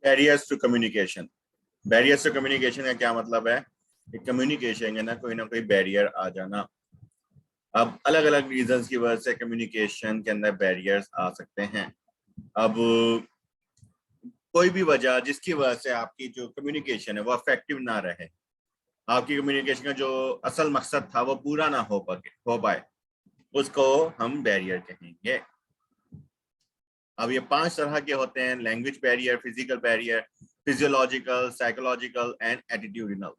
Barriers to communication. Barriers to communication का क्या मतलब है कि कम्युनिकेशन है ना कोई बैरियर आ जाना। अब अलग अलग रीजंस की वजह से कम्युनिकेशन के अंदर बैरियर्स आ सकते हैं। अब कोई भी वजह जिसकी वजह से आपकी जो कम्युनिकेशन है वो इफेक्टिव ना रहे, आपकी कम्युनिकेशन का जो असल मकसद था वो पूरा ना हो पाए, उसको हम बैरियर कहेंगे। अब ये 5 तरह के होते हैं: language barrier, physical barrier, physiological, psychological and attitudinal.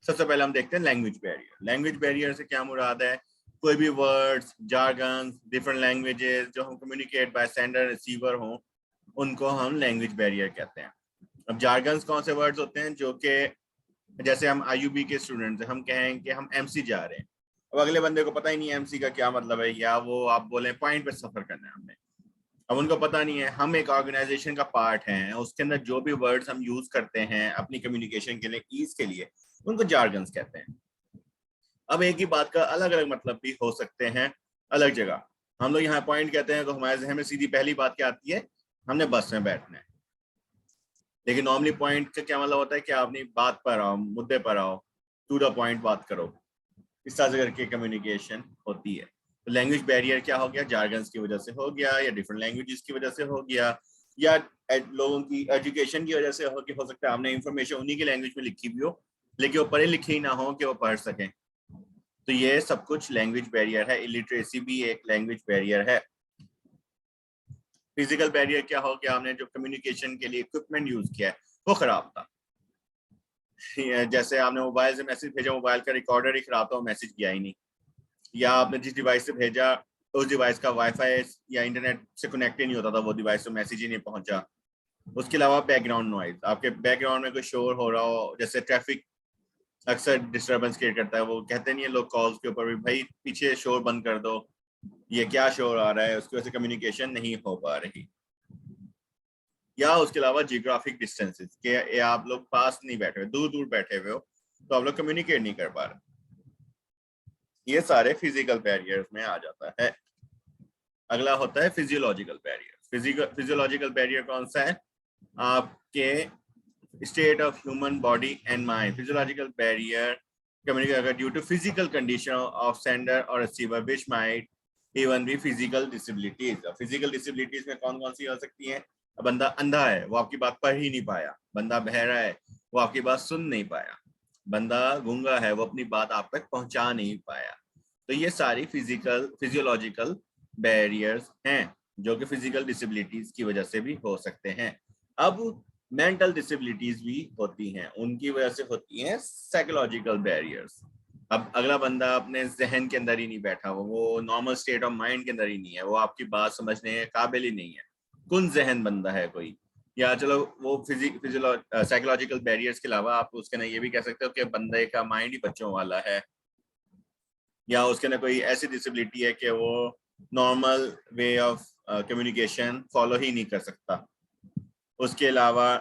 सबसे पहले हम देखते हैं लैंग्वेज बैरियर। लैंग्वेज बैरियर से क्या मुराद है? कोई भी वर्ड्स, जार्गन, डिफरेंट लैंग्वेजेस जो हम कम्युनिकेट बाय सेंडर रिसीवर हों, उनको हम लैंग्वेज बैरियर कहते हैं। अब जार्गन्स कौन से वर्ड्स होते हैं? जो कि जैसे हम आईयूबी के स्टूडेंट्स हैं, हम कहें कि हम एमसी जा रहे हैं, अब अगले बंदे को पता ही नहीं एमसी का क्या मतलब है, या वो आप बोले पॉइंट पे सफर करना है हमने, अब उनको पता नहीं है। हम एक ऑर्गेनाइजेशन का पार्ट हैं, उसके अंदर जो भी वर्ड्स हम यूज करते हैं अपनी कम्युनिकेशन के लिए, ईज के लिए, उनको जार्गन्स कहते हैं। अब एक ही बात का अलग अलग मतलब भी हो सकते हैं अलग जगह। हम लोग यहाँ पॉइंट कहते हैं तो हमारे जहन में सीधी पहली बात क्या आती है? हमने बस में बैठना है। लेकिन नॉर्मली पॉइंट का क्या मतलब होता है कि आप अपनी बात पर आओ, मुद्दे पर आओ, टू द पॉइंट बात करो। इस तरह से करके कम्युनिकेशन होती है। तो लैंग्वेज बैरियर क्या हो गया? जार्गन्स की वजह से हो गया, या डिफरेंट लैंग्वेजेस की वजह से हो गया, या लोगों की एजुकेशन की वजह से हो सकता है हमने इंफॉर्मेशन उन्हीं की लैंग्वेज में लिखी भी हो लेकिन वो पढ़े लिखे ही ना हो कि वो पढ़ सकें। तो ये सब कुछ लैंग्वेज बैरियर है। इलिटरेसी भी एक लैंग्वेज बैरियर है। फिजिकल बैरियर क्या हो गया? हमने जो कम्युनिकेशन के लिए इक्विपमेंट यूज किया है वो खराब था। जैसे आपने मोबाइल से मैसेज भेजा, मोबाइल का रिकॉर्डर ही खराब था, वो मैसेज किया ही नहीं। या आपने जिस डिवाइस से भेजा उस डिवाइस का वाईफाई या इंटरनेट से कनेक्ट ही नहीं होता था, वो डिवाइस तो मैसेज ही नहीं पहुंचा। उसके अलावा बैकग्राउंड नॉइज, आपके बैकग्राउंड में कोई शोर हो रहा हो, जैसे ट्रैफिक अक्सर डिस्टर्बेंस क्रिएट करता है। वो कहते नहीं है लोग कॉल्स के ऊपर भी, भाई पीछे शोर बंद कर दो, ये क्या शोर आ रहा है, उसकी वजह से कम्युनिकेशन नहीं हो पा रही। या उसके अलावा जियोग्राफिक डिस्टेंसेस के आप लोग पास नहीं बैठे हुए, दूर दूर बैठे हुए हो, तो आप लोग कम्युनिकेट नहीं कर पा रहे। ये सारे फिजिकल बैरियर्स में आ जाता है। अगला होता है फिजियोलॉजिकल बैरियर। फिजियोलॉजिकल बैरियर कौन सा है? आपके state of human body and mind. Physiological barrier communicate due to physical condition of sender और रिसीवर व्हिच माइट इवन भी फिजिकल डिसेबिलिटीज। फिजिकल डिसेबिलिटीज में कौन कौन सी हो सकती है? बंदा अंधा है, वो आपकी बात पढ़ ही नहीं पाया। बंदा बहरा है, वो आपकी बात सुन नहीं पाया। बंदा गूंगा है, वो अपनी बात आप तक पहुंचा नहीं पाया। तो ये सारी फिजियोलॉजिकल बैरियर्स हैं जो कि फिजिकल डिसेबिलिटीज की वजह से भी हो सकते हैं। अब मेंटल डिसेबिलिटीज भी होती हैं, उनकी वजह से होती हैं साइकोलॉजिकल बैरियर्स। अब अगला बंदा अपने जहन के अंदर ही नहीं बैठा, वो नॉर्मल स्टेट ऑफ माइंड के अंदर ही नहीं है, वो आपकी बात समझने के काबिल ही नहीं है। कुन जहन बंदा है कोई, या चलो वो साइकोलॉजिकल बैरियर्स के अलावा आप उसके ना ये भी कह सकते हो कि बंदे का माइंड ही बच्चों वाला है, या उसके ना कोई ऐसी डिसेबिलिटी है कि वो normal way of communication follow ही नहीं कर सकता। उसके अलावा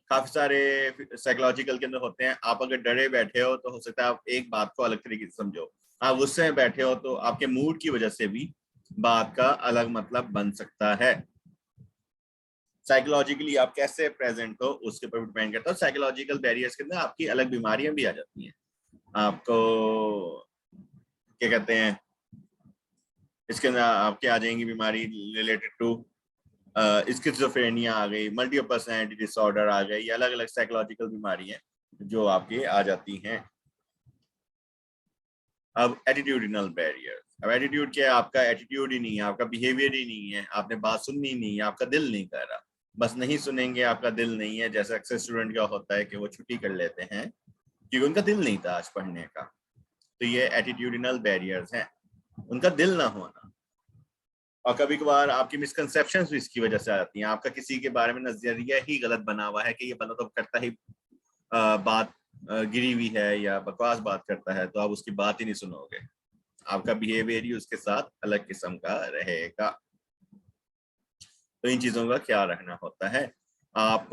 काफी सारे साइकोलॉजिकल के अंदर होते हैं। आप अगर डरे बैठे हो तो हो सकता है आप एक बात को अलग तरीके से समझो, आप गुस्से में बैठे हो तो आपके मूड की वजह से भी बात का अलग मतलब बन सकता है। साइकोलॉजिकली आप कैसे प्रेजेंट हो उसके ऊपर डिपेंड करता है। साइकोलॉजिकल बैरियर्स के अंदर आपकी अलग बीमारियां भी आ जाती हैं। आपको क्या कहते हैं, इसके अंदर आपके आ जाएंगी बीमारी रिलेटेड टू स्किज़ोफ्रेनिया आ गई, मल्टीपल पर्सनैलिटी डिसऑर्डर आ गई, अलग अलग साइकोलॉजिकल बीमारी है जो आपके आ जाती हैं। अब एटीट्यूडिनल बैरियर। अब एटीट्यूड क्या है? आपका एटीट्यूड ही नहीं है, आपका बिहेवियर ही नहीं है, आपने बात सुननी नहीं है, आपका दिल नहीं कर रहा, बस नहीं सुनेंगे, आपका दिल नहीं है। जैसे अक्सर स्टूडेंट का होता है कि वो छुट्टी कर लेते हैं क्योंकि उनका दिल नहीं था आज पढ़ने का। तो ये एटीट्यूडिनल बैरियर्स हैं, उनका दिल ना होना। और कभी कभार आपकी मिसकंसेप्शंस भी इसकी वजह से आती हैं। आपका किसी के बारे में नजरिया ही गलत बना हुआ है कि ये बंदा तो करता ही बात गिरी हुई है या बकवास बात करता है, तो आप उसकी बात ही नहीं सुनोगे, आपका बिहेवियर ही उसके साथ अलग किस्म का रहेगा। तो इन चीजों का ख्याल रखना होता है। आप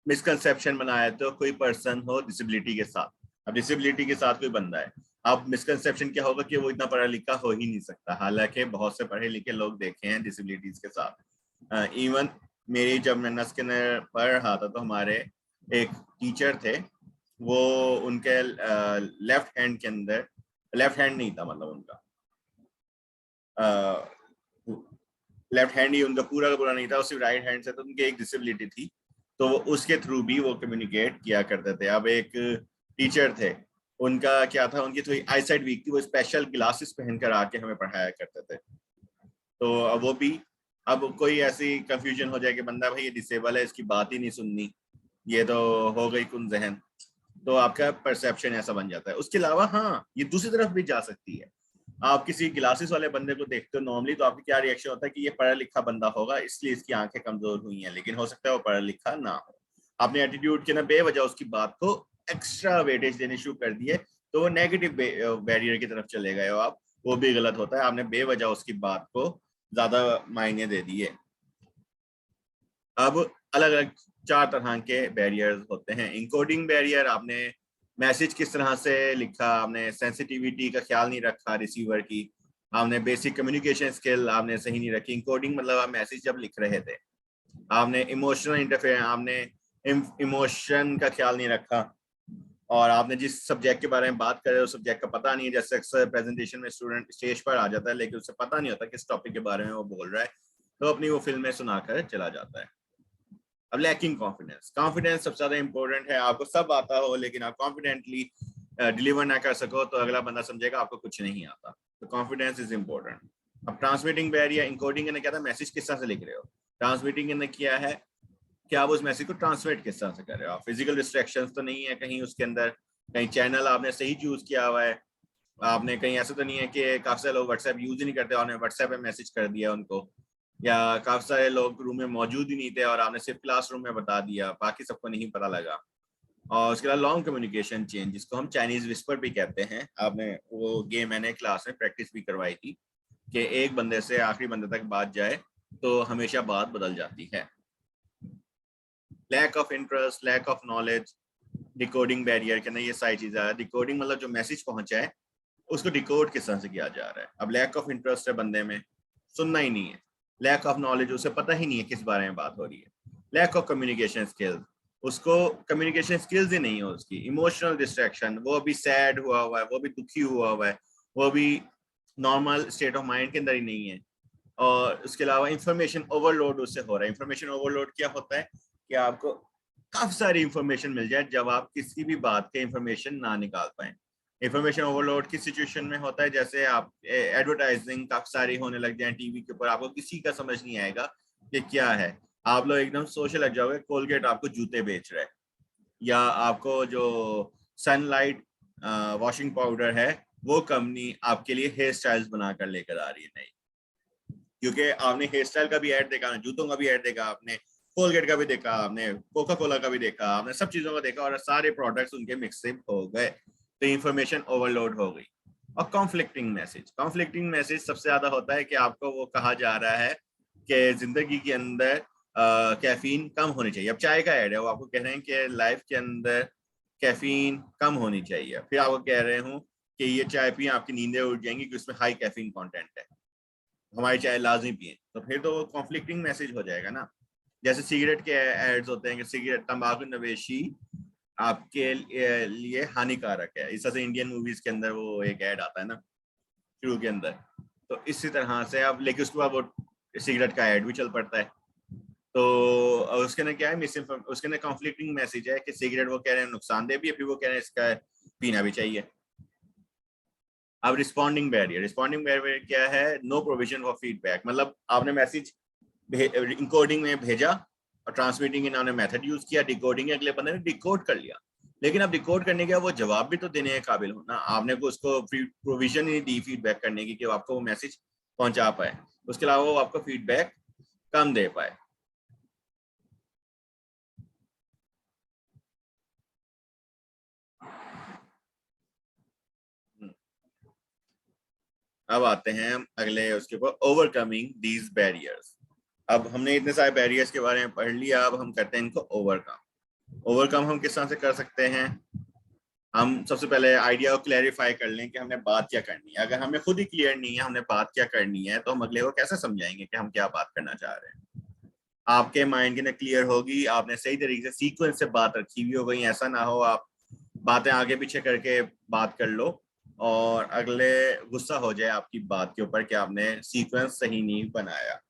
मिसकंसेप्शन बनाए तो कोई पर्सन हो डिसेबिलिटी के साथ, अब डिसेबिलिटी के साथ कोई बंदा है, अब मिसकंसेप्शन क्या होगा कि वो इतना पढ़ा लिखा हो ही नहीं सकता, हालांकि बहुत से पढ़े लिखे लोग देखे हैं डिसेबिलिटीज के साथ। इवन मेरी जब मैं नस्किनर पढ़ रहा था तो हमारे एक टीचर थे, वो उनके लेफ्ट हैंड के अंदर, लेफ्ट हैंड नहीं था मतलब उनका लेफ्ट हैंड ही उनका पूरा का पूरा नहीं था, सिर्फ राइट हैंड से, तो उनकी एक डिसेबिलिटी थी, तो वो उसके थ्रू भी वो कम्युनिकेट किया करते थे। अब एक टीचर थे, उनका क्या था, उनकी थोड़ी आईसाइट वीक थी, वो स्पेशल ग्लासेस पहनकर आके हमें पढ़ाया करते थे। तो अब वो भी, अब कोई ऐसी कंफ्यूजन हो जाए कि बंदा भाई ये डिसेबल है, इसकी बात ही नहीं सुननी, ये तो हो गई कुन जहन, तो आपका परसेप्शन ऐसा बन जाता है। उसके अलावा हाँ, ये दूसरी तरफ भी जा सकती है। आप किसी ग्लासेस वाले बंदे को देखते हो नॉर्मली, तो आपका क्या रिएक्शन होता है कि ये पढ़ा लिखा बंदा होगा इसलिए इसकी आंखें कमजोर हुई हैं, लेकिन हो सकता है वो पढ़ा लिखा ना हो। आपने एटीट्यूड के ना बेवजह उसकी बात को एक्स्ट्रा वेटेज देने शुरू कर दिए, तो वो नेगेटिव बैरियर की तरफ चले गए हो आप, वो भी गलत होता है। आपने बेवजह उसकी बात को ज्यादा मायने दे दिए। अब अलग अलग 4 तरह के बैरियर्स होते हैं। इनकोडिंग बैरियर, आपने मैसेज किस तरह से लिखा, आपने सेंसिटिविटी का ख्याल नहीं रखा रिसीवर की, आपने बेसिक कम्युनिकेशन स्किल आपने सही नहीं रखी। इनकोडिंग मतलब आप मैसेज जब लिख रहे थे, आपने इमोशनल इंटरफेयर, आपने इमोशन का ख्याल नहीं रखा, और आपने जिस सब्जेक्ट के बारे में बात कर रहे हो सब्जेक्ट का पता नहीं है। जैसे अक्सर प्रेजेंटेशन में स्टूडेंट स्टेज पर आ जाता है लेकिन उसे पता नहीं होता किस टॉपिक के बारे में वो बोल रहा है, तो अपनी वो फिल्म में सुनाकर चला जाता है। अब लैकिंग कॉन्फिडेंस, कॉन्फिडेंस सबसे ज्यादा इंपॉर्टेंट है। आपको सब आता हो लेकिन आप कॉन्फिडेंटली डिलीवर ना कर सको तो अगला बंदा समझेगा आपको कुछ नहीं आता, तो कॉन्फिडेंस इज इंपॉर्टेंट। अब ट्रांसमिटिंग बैरियर, इंकोडिंग ने क्या था, मैसेज किस तरह से लिख रहे हो, ट्रांसमिटिंग ने किया है कि आप उस मैसेज को ट्रांसमिट किस तरह से कर रहे हो। फिजिकल डिस्ट्रैक्शंस तो नहीं है कहीं उसके अंदर, कहीं चैनल आपने सही चूज किया हुआ है, आपने कहीं ऐसा तो नहीं है कि काफी सारे लोग व्हाट्सएप यूज ही नहीं करते, आपने व्हाट्सएप पे मैसेज कर दिया उनको, या काफी सारे लोग रूम में मौजूद ही नहीं थे और आपने सिर्फ क्लासरूम में बता दिया, बाकी सबको नहीं पता लगा। और उसके अलावा लॉन्ग कम्युनिकेशन चेंज, जिसको हम चाइनीज विस्पर भी कहते हैं, आपने वो गेम मैंने क्लास में प्रैक्टिस भी करवाई थी कि एक बंदे से आखिरी बंदे तक बात जाए तो हमेशा बात बदल जाती है। Lack of interest, lack of knowledge, decoding barrier के अंदर ये सारी चीजें आ, डिकोडिंग मतलब जो मैसेज पहुंचा है उसको डिकोड किस तरह से किया जा रहा है। अब लैक ऑफ इंटरेस्ट है बंदे में, सुनना ही नहीं है। लैक ऑफ नॉलेज, उसे पता ही नहीं है किस बारे में बात हो रही है। लैक ऑफ कम्युनिकेशन स्किल्स, उसको कम्युनिकेशन स्किल्स ही नहीं है उसकी। इमोशनल डिस्ट्रैक्शन, वो भी सैड हुआ हुआ है, वो भी दुखी हुआ हुआ है, वो भी नॉर्मल स्टेट ऑफ माइंड के अंदर ही नहीं है। और उसके अलावा इंफॉर्मेशन ओवरलोड उससे हो रहा है। इंफॉर्मेशन ओवरलोड क्या होता है कि आपको काफी सारी इंफॉर्मेशन मिल जाए जब आप किसी भी बात के इंफॉर्मेशन ना निकाल पाए। इंफॉर्मेशन ओवरलोड की सिचुएशन में होता है जैसे आप एडवर्टाइजिंग काफी सारी होने लग जाए टीवी के ऊपर, आपको किसी का समझ नहीं आएगा कि क्या है। आप लोग एकदम सोचने लग जाओगे कोलगेट आपको जूते बेच रहा है, या आपको जो सनलाइट वॉशिंग पाउडर है वो कंपनी आपके लिए हेयर स्टाइल्स बनाकर लेकर आ रही है। नहीं, क्योंकि आपने हेयर स्टाइल का भी ऐड देखा, जूतों का भी ऐड देखा, आपने कोलगेट का भी देखा, आपने कोका कोला का भी देखा, आपने सब चीजों का देखा, और सारे प्रोडक्ट्स उनके मिक्सिंग हो गए, तो इंफॉर्मेशन ओवरलोड हो गई। और कॉन्फ्लिक्टिंग मैसेज, कॉन्फ्लिक्टिंग मैसेज सबसे ज्यादा होता है कि आपको वो कहा जा रहा है कि जिंदगी के अंदर कैफीन कम होनी चाहिए। अब चाय का ऐड है, वो आपको कह रहे हैं कि लाइफ के अंदर कैफीन कम होनी चाहिए, फिर आपको कह रहे हूँ कि ये चाय पिए आपकी नींदें उड़ जाएंगी क्योंकि उसमें हाई कैफीन कंटेंट है, हमारी चाय लाजमी पिए, तो फिर तो वो कॉन्फ्लिक्टिंग मैसेज हो जाएगा ना। जैसे सिगरेट के एड्स होते हैं कि सिगरेट, तंबाकू नवेशी आपके लिए हानिकारक है, इस तरह से इंडियन मूवीज के अंदर वो एक ऐड आता है ना शुरू के अंदर, तो इसी तरह से अब, लेकिन उसके बाद वो सिगरेट का ऐड भी चल पड़ता है, तो उसके अंदर क्या है, उसके अंदर कॉन्फ्लिक्टिंग मैसेज है कि सिगरेट वो कह रहे हैं नुकसानदेह भी है, फिर वो कह रहे हैं इसका पीना भी चाहिए। अब रिस्पॉन्डिंग बैरियर, रिस्पॉन्डिंग बैरियर क्या है, नो प्रोविजन फॉर फीडबैक, मतलब आपने मैसेज इनकोडिंग में भेजा और ट्रांसमिटिंग इन्होंने मेथड यूज किया, डिकोडिंग अगले बंदे ने डिकोड कर लिया, लेकिन अब डिकोड करने के बाद वो जवाब भी तो देने के काबिल हो ना, आपने को उसको प्रोविजन ही दी फीडबैक करने की कि आपको वो मैसेज पहुंचा पाए, उसके अलावा वो आपको फीडबैक कम दे पाए। अब आते हैं अगले उसके ऊपर, ओवरकमिंग दीज बैरियर्स। अब हमने इतने सारे बैरियर्स के बारे में पढ़ लिया, अब हम करते हैं इनको ओवरकम। ओवरकम हम किस तरह से कर सकते हैं, हम सबसे पहले आइडिया को क्लैरिफाई कर लें कि हमने बात क्या करनी है। अगर हमें खुद ही क्लियर नहीं है हमने बात क्या करनी है, तो हम अगले को कैसे समझाएंगे कि हम क्या बात करना चाह रहे हैं। आपके माइंड के ना क्लियर होगी, आपने सही तरीके से सीक्वेंस से बात रखी हुई हो गई। ऐसा ना हो आप बातें आगे पीछे करके बात कर लो और अगले गुस्सा हो जाए आपकी बात के ऊपर कि आपने सीक्वेंस सही नहीं बनाया।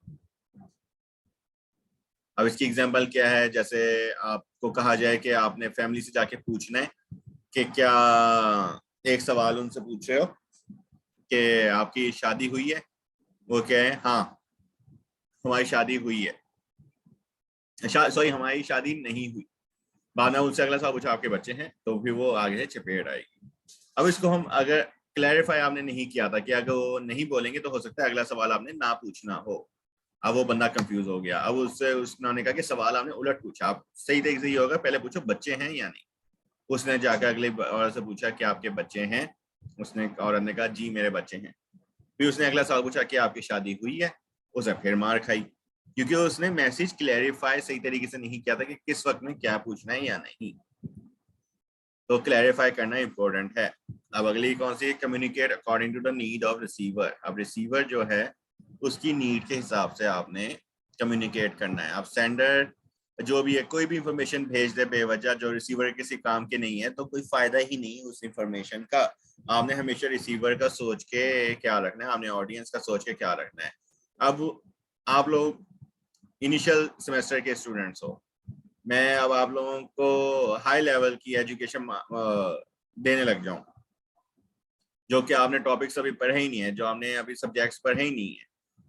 अब इसकी एग्जांपल क्या है, जैसे आपको कहा जाए कि आपने फैमिली से जाके पूछना है कि क्या, एक सवाल उनसे पूछ रहे हो कि आपकी शादी हुई है, वो क्या है, हाँ हमारी शादी हुई है, सॉरी हमारी शादी नहीं हुई। बाद में उनसे अगला सवाल पूछा आपके बच्चे हैं, तो फिर वो आगे से चपेट आएगी। अब इसको हम अगर क्लैरिफाई आपने नहीं किया था कि अगर वो नहीं बोलेंगे तो हो सकता है अगला सवाल आपने ना पूछना हो। अब वो बंदा कंफ्यूज हो गया, अब उससे उसने कहा कि सवाल आपने उलट पूछा। आप सही तरीके से ये होगा, पहले पूछो बच्चे हैं या नहीं। उसने जाकर अगले औरत से पूछा कि आपके बच्चे हैं, उसने औरत ने कहा जी मेरे बच्चे हैं। फिर उसने अगला सवाल पूछा कि आपकी शादी हुई है, उसे फिर मार खाई, क्योंकि उसने मैसेज क्लैरिफाई सही तरीके से नहीं किया था कि किस वक्त में क्या पूछना है या नहीं। तो क्लैरिफाई करना इंपॉर्टेंट है। अब अगली कौन सी, communicate according to the need of receiver. अब रिसीवर जो है उसकी नीड के हिसाब से आपने कम्युनिकेट करना है। अब सेंडर जो भी है कोई भी इंफॉर्मेशन भेज दे बेवजह जो रिसीवर किसी काम के नहीं है, तो कोई फायदा ही नहीं उस इंफॉर्मेशन का। आपने हमेशा रिसीवर का सोच के क्या रखना है, आपने ऑडियंस का सोच के क्या रखना है। अब आप लोग इनिशियल सेमेस्टर के स्टूडेंट्स हो, मैं अब आप लोगों को हाई लेवल की एजुकेशन देने लग जाऊं, जो कि आपने टॉपिक्स अभी पढ़े ही नहीं है, जो आपने अभी सब्जेक्ट्स पढ़े ही नहीं है,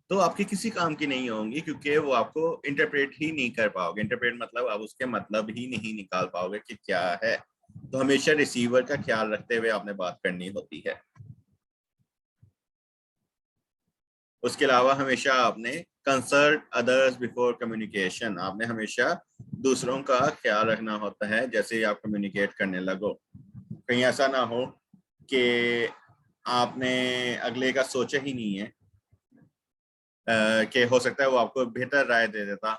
तो आपके किसी काम की नहीं होंगी, क्योंकि वो आपको इंटरप्रेट ही नहीं कर पाओगे। इंटरप्रेट मतलब आप उसके मतलब ही नहीं निकाल पाओगे कि क्या है। तो हमेशा रिसीवर का ख्याल रखते हुए आपने बात करनी होती है। उसके अलावा हमेशा आपने कंसल्ट अदर्स बिफोर कम्युनिकेशन। आपने हमेशा दूसरों का ख्याल रखना होता है जैसे ही आप कम्युनिकेट करने लगो। कहीं ऐसा ना हो कि आपने अगले का सोचा ही नहीं है, कि हो सकता है वो आपको बेहतर राय दे देता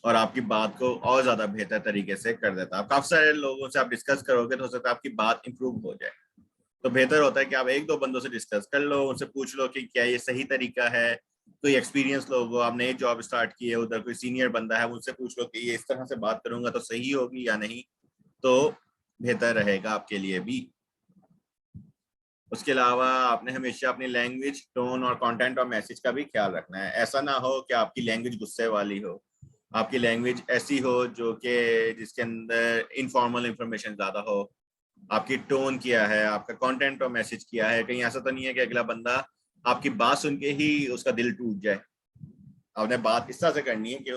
और आपकी बात को और ज्यादा बेहतर तरीके से कर देता। आप काफी सारे लोगों से आप डिस्कस करोगे तो हो सकता है आपकी बात इंप्रूव हो जाए। तो बेहतर होता है कि आप एक दो बंदों से डिस्कस कर लो, उनसे पूछ लो कि क्या ये सही तरीका है। कोई एक्सपीरियंस लोग हो, आपने एक जॉब स्टार्ट की है, उधर कोई सीनियर बंदा है, उनसे पूछ लो कि ये इस तरह से बात करूंगा तो सही होगी या नहीं, तो बेहतर रहेगा आपके लिए भी। उसके अलावा आपने हमेशा अपनी लैंग्वेज, टोन और कंटेंट और मैसेज का भी ख्याल रखना है। ऐसा ना हो कि आपकी लैंग्वेज गुस्से वाली हो, आपकी लैंग्वेज ऐसी हो जो कि जिसके अंदर इनफॉर्मल इंफॉर्मेशन ज्यादा हो। आपकी टोन क्या है, आपका कंटेंट और मैसेज क्या है। कहीं ऐसा तो नहीं है कि अगला बंदा आपकी बात सुन के ही उसका दिल टूट जाए। आपने बात इस तरह से करनी है कि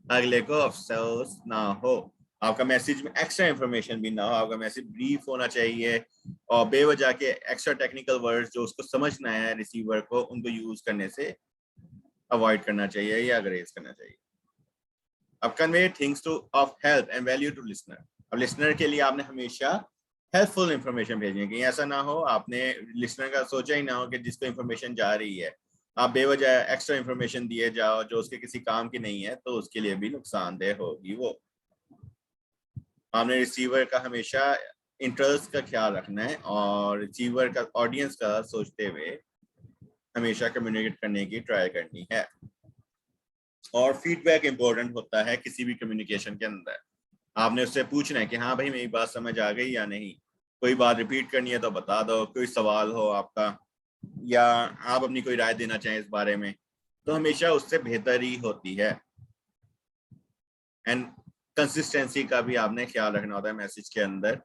अगले को अफसोस ना हो, आपका मैसेज में एक्स्ट्रा इंफॉर्मेशन भी ना हो, आपका मैसेज ब्रीफ होना चाहिए और बेवजह के एक्स्ट्रा टेक्निकल वर्ड्स जो उसको समझना है रिसीवर को, उनको यूज करने से अवॉइड करना चाहिए या ग्रेज करना चाहिए। अब convey things to of help and value to listener. अब लिसनर के लिए आपने हमेशा हेल्पफुल इंफॉर्मेशन भेजनी है। कहीं ऐसा ना हो आपने लिसनर का सोचा ही ना हो कि जिसको इंफॉर्मेशन जा रही है आप बेवजह एक्स्ट्रा इंफॉर्मेशन दिए जाओ जो उसके किसी काम की नहीं है, तो उसके लिए भी नुकसानदेह होगी वो। आपने रिसीवर का हमेशा इंटरेस्ट का ख्याल रखना है और रिसीवर का, ऑडियंस का सोचते हुए हमेशा कम्युनिकेट करने की ट्राई करनी है। और फीडबैक इंपॉर्टेंट होता है किसी भी कम्युनिकेशन के अंदर। आपने उससे पूछना है कि हाँ भाई मेरी बात समझ आ गई या नहीं। कोई बात रिपीट करनी है तो बता दो, कोई सवाल हो आपका या आप अपनी कोई राय देना चाहें इस बारे में, तो हमेशा उससे बेहतर ही होती है। एंड कंसिस्टेंसी का भी आपने ख्याल रखना होता है मैसेज के अंदर,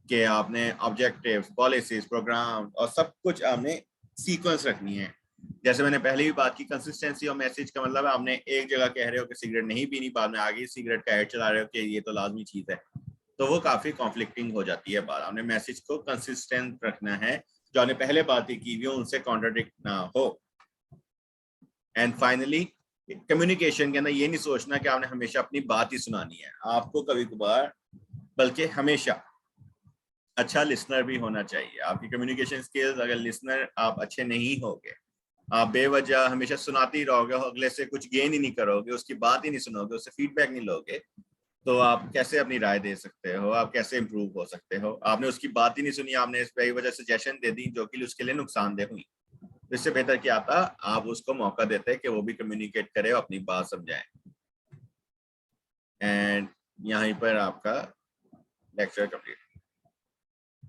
कि आपने ऑब्जेक्टिव्स, पॉलिसीज, प्रोग्राम और सब कुछ आपने सीक्वेंस रखनी है। जैसे मैंने पहले भी बात की, कंसिस्टेंसी और मैसेज का मतलब है आपने एक जगह कह रहे हो कि सिगरेट नहीं पीनी, बाद में आगे सिगरेट का ऐड चला रहे हो कि ये तो लाजमी चीज है, तो वो काफी कॉन्फ्लिक्टिंग हो जाती है बात। आपने मैसेज को कंसिस्टेंट रखना है, जो आपने पहले बातें की हुई उनसे कॉन्ट्राडिक्ट ना हो। एंड फाइनली कम्युनिकेशन के अंदर ये नहीं सोचना कि आपने हमेशा अपनी बात ही सुनानी है। आपको कभी कभार, बल्कि हमेशा अच्छा लिसनर भी होना चाहिए। आपकी कम्युनिकेशन स्किल्स, अगर लिसनर आप अच्छे नहीं होगे, आप बेवजह हमेशा सुनाते ही रहोगे, अगले से कुछ गेन ही नहीं करोगे, उसकी बात ही नहीं सुनोगे, उससे फीडबैक नहीं लोगे, तो आप कैसे अपनी राय दे सकते हो, आप कैसे इंप्रूव हो सकते हो। आपने उसकी बात ही नहीं सुनी, आपने इस वजह सजेशन दे दी जो कि उसके लिए नुकसानदेह हुई। तो इससे बेहतर क्या था, आप उसको मौका देते कि वो भी कम्युनिकेट करे और अपनी बात समझाए। एंड यहीं पर आपका लेक्चर कंप्लीट।